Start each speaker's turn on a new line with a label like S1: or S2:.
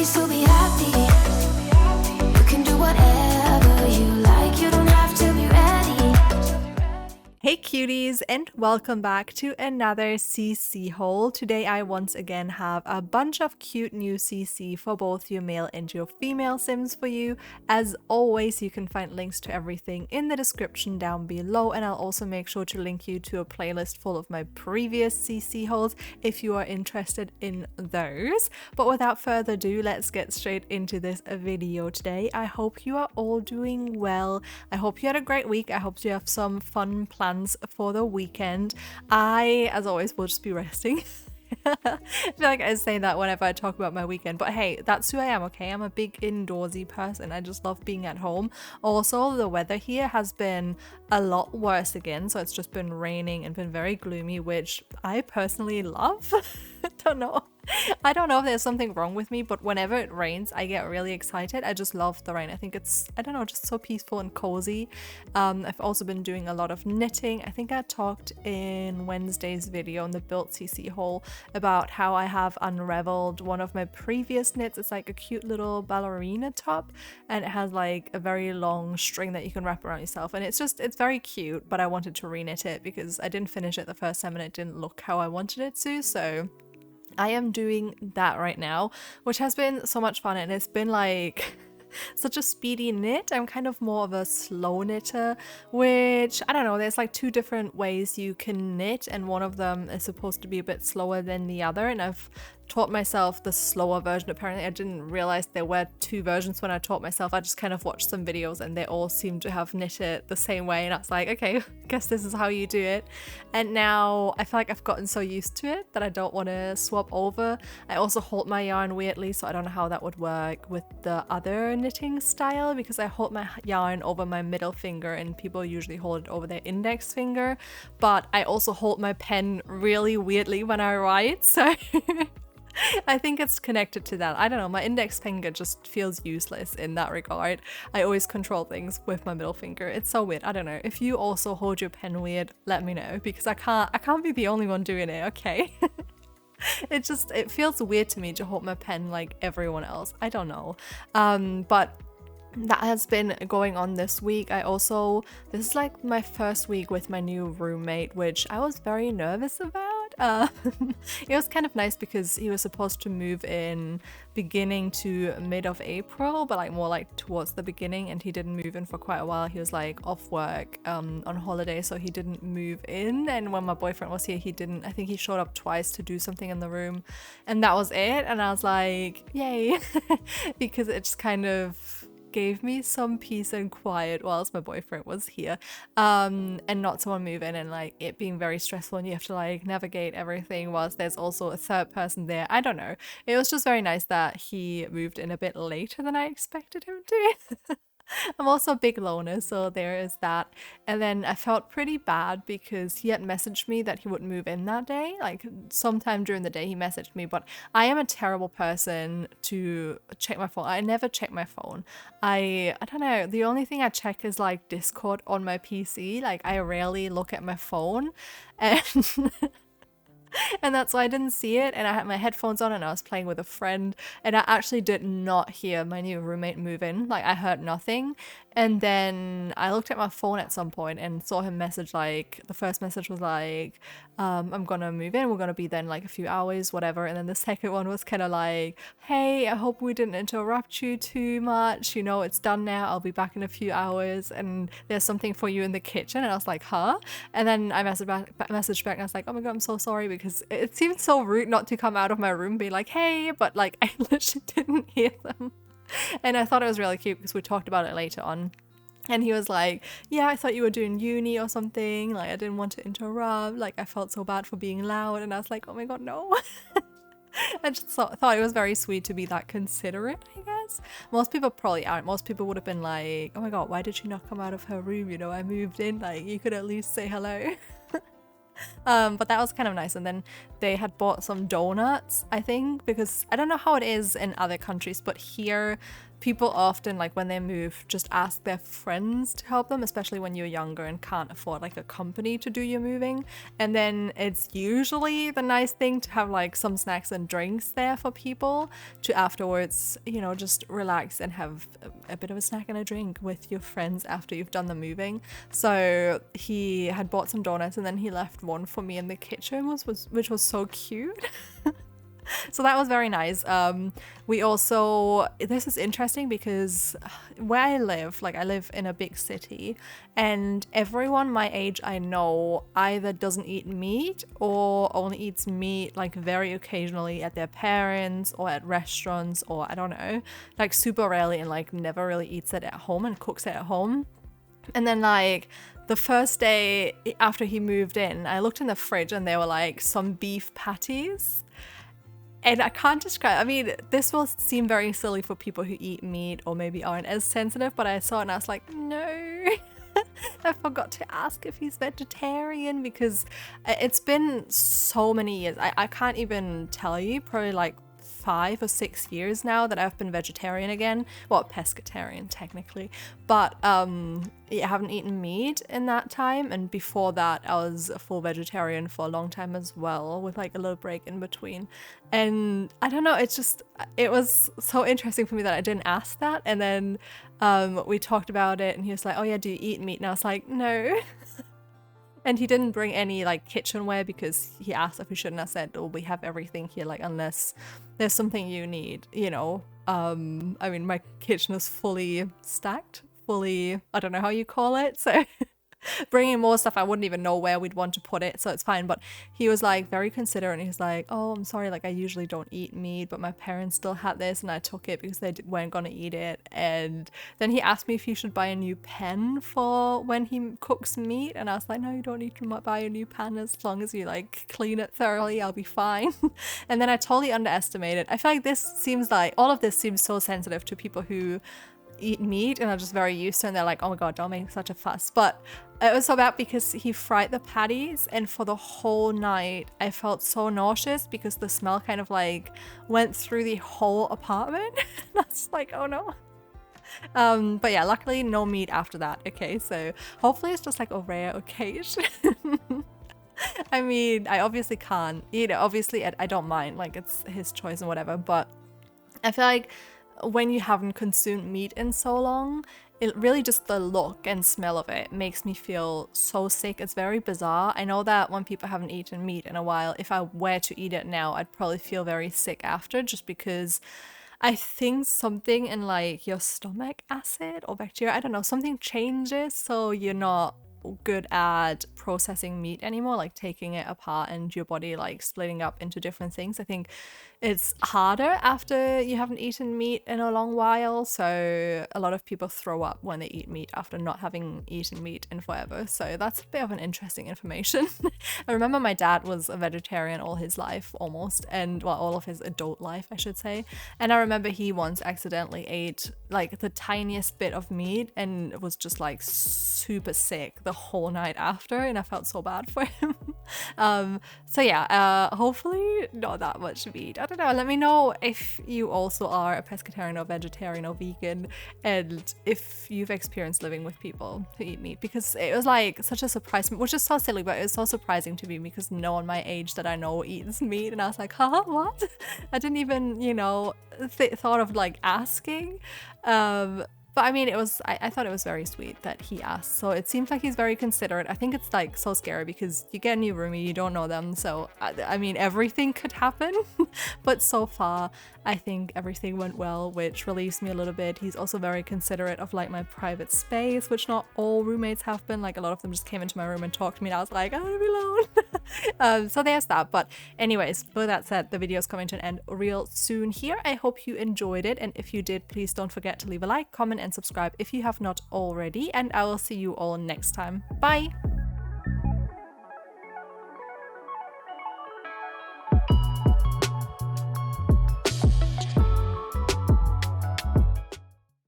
S1: free, so be happy. You can do whatever you like, you don't have to be ready.
S2: Hey cuties, and welcome back to another CC haul. Today I once again have a bunch of cute new CC for both your male and your female Sims for you. As always, you can find links to everything in the description down below, and I'll also make sure to link you to a playlist full of my previous CC hauls if you are interested in those. But without further ado, let's get straight into this video today. I hope you are all doing well. I hope you had a great week. I hope you have some fun plans for the weekend. I, as always, will just be resting. I feel like I say that whenever I talk about my weekend, but hey, that's who I am, okay? I'm a big indoorsy person. I just love being at home. Also, the weather here has been a lot worse again, so it's just been raining and been very gloomy, which I personally love. I don't know if there's something wrong with me, but whenever it rains, I get really excited. I just love the rain. I think it's, I don't know, just so peaceful and cozy. I've also been doing a lot of knitting. I think I talked in Wednesday's video in the Built CC haul about how I have unraveled one of my previous knits. It's like a cute little ballerina top, and it has like a very long string that you can wrap around yourself, and it's very cute, but I wanted to reknit it because I didn't finish it the first time and it didn't look how I wanted it to, so I am doing that right now, which has been so much fun, and it's been like such a speedy knit. I'm kind of more of a slow knitter, which I don't know, there's like two different ways you can knit, and one of them is supposed to be a bit slower than the other, and I've taught myself the slower version. Apparently I didn't realize there were two versions when I taught myself. I just kind of watched some videos and they all seemed to have knit it the same way, and I was like, okay, I guess this is how you do it. And now I feel like I've gotten so used to it that I don't want to swap over. I also hold my yarn weirdly, so I don't know how that would work with the other knitting style, because I hold my yarn over my middle finger and people usually hold it over their index finger, but I also hold my pen really weirdly when I write, so I think it's connected to that. I don't know, my index finger just feels useless in that regard. I always control things with my middle finger. It's so weird. I don't know. If you also hold your pen weird, let me know, because I can't be the only one doing it, okay? It feels weird to me to hold my pen like everyone else. I don't know. But that has been going on this week. This is like my first week with my new roommate, which I was very nervous about. It was kind of nice because he was supposed to move in beginning to mid of April, but like more like towards the beginning, and he didn't move in for quite a while. He was like off work on holiday, so he didn't move in, and when my boyfriend was here, I think he showed up twice to do something in the room, and that was it. And I was like, yay, because it just kind of gave me some peace and quiet whilst my boyfriend was here, and not someone move in and like it being very stressful and you have to like navigate everything whilst there's also a third person there. I don't know, it was just very nice that he moved in a bit later than I expected him to. I'm also a big loner, so there is that. And then I felt pretty bad because he had messaged me that he would move in that day, like sometime during the day he messaged me, but I am a terrible person to check my phone. I never check my phone. I don't know, the only thing I check is like Discord on my PC. Like I rarely look at my phone, and and that's why I didn't see it, and I had my headphones on and I was playing with a friend, and I actually did not hear my new roommate move in. Like I heard nothing, and then I looked at my phone at some point and saw him message, like the first message was like, I'm gonna move in, we're gonna be there in like a few hours, whatever. And then the second one was kind of like, hey, I hope we didn't interrupt you too much, you know, it's done now, I'll be back in a few hours and there's something for you in the kitchen. And I was like, huh? And then I messaged back and I was like, oh my god, I'm so sorry, because it seemed so rude not to come out of my room and be like, hey, but like I literally didn't hear them. And I thought it was really cute because we talked about it later on. And he was like, yeah, I thought you were doing uni or something. Like, I didn't want to interrupt. Like, I felt so bad for being loud. And I was like, oh my god, no. I just thought it was very sweet to be that considerate, I guess. Most people probably aren't. Most people would have been like, oh my god, why did she not come out of her room? You know, I moved in. Like, you could at least say hello. But that was kind of nice. And then they had bought some donuts, I think, because I don't know how it is in other countries, but here people often, like when they move, just ask their friends to help them, especially when you're younger and can't afford like a company to do your moving. And then it's usually the nice thing to have like some snacks and drinks there for people to afterwards, you know, just relax and have a bit of a snack and a drink with your friends after you've done the moving. So he had bought some donuts and then he left one for me in the kitchen, which was so cute. So that was very nice. We also, this is interesting because where I live, like I live in a big city, and everyone my age I know either doesn't eat meat or only eats meat like very occasionally at their parents or at restaurants, or I don't know, like super rarely, and like never really eats it at home and cooks it at home. And then like the first day after he moved in, I looked in the fridge and there were like some beef patties. And I can't describe, I mean, this will seem very silly for people who eat meat or maybe aren't as sensitive, but I saw it and I was like, no. I forgot to ask if he's vegetarian because it's been so many years. I can't even tell you, probably like 5 or 6 years now that I've been vegetarian again. Well, pescatarian technically, but I haven't eaten meat in that time. And before that, I was a full vegetarian for a long time as well, with like a little break in between. And I don't know, it was so interesting for me that I didn't ask that. And then we talked about it and he was like, oh yeah, do you eat meat? And I was like, no. And he didn't bring any like kitchenware because he asked if we shouldn't. I said, oh, we have everything here, like unless there's something you need, you know. I mean, my kitchen is fully stacked, fully, I don't know how you call it. So bringing more stuff, I wouldn't even know where we'd want to put it, so it's fine. But he was like very considerate and he's like, oh, I'm sorry, like I usually don't eat meat, but my parents still had this and I took it because they weren't gonna eat it. And then he asked me if he should buy a new pen for when he cooks meat, and I was like, no, you don't need to buy a new pen, as long as you like clean it thoroughly, I'll be fine. And then I totally underestimated. I feel like all of this seems so sensitive to people who eat meat and are just very used to it, and they're like, oh my god, don't make such a fuss. But it was so bad because he fried the patties, and for the whole night I felt so nauseous because the smell kind of like went through the whole apartment. And I was like, oh no. But yeah, luckily no meat after that. Okay, so hopefully it's just like a rare occasion. I mean, I obviously can't, you know, obviously I don't mind, like it's his choice and whatever, but I feel like when you haven't consumed meat in so long, it really just the look and smell of it makes me feel so sick. It's very bizarre. I know that when people haven't eaten meat in a while, if I were to eat it now, I'd probably feel very sick after, just because I think something in like your stomach acid or bacteria, I don't know, something changes, so you're not good at processing meat anymore, like taking it apart and your body like splitting up into different things. I think it's harder after you haven't eaten meat in a long while, so a lot of people throw up when they eat meat after not having eaten meat in forever. So that's a bit of an interesting information. I remember my dad was a vegetarian all his life almost, and well, all of his adult life I should say, and I remember he once accidentally ate like the tiniest bit of meat and was just like super sick the whole night after, and I felt so bad for him. So yeah, hopefully not that much meat. I don't know, let me know if you also are a pescatarian or vegetarian or vegan, and if you've experienced living with people who eat meat, because it was like such a surprise, which is so silly, but it was so surprising to me because no one my age that I know eats meat, and I was like, huh, what? I didn't even, you know, thought of like asking. But I mean, I thought it was very sweet that he asked. So it seems like he's very considerate. I think it's like so scary because you get a new roomie, you don't know them. So, I mean, everything could happen. But so far, I think everything went well, which relieves me a little bit. He's also very considerate of like my private space, which not all roommates have been. Like a lot of them just came into my room and talked to me and I was like, I want to be alone. So there's that. But anyways, with that said, the video is coming to an end real soon here. I hope you enjoyed it. And if you did, please don't forget to leave a like, comment, and subscribe if you have not already. And I will see you all next time. Bye!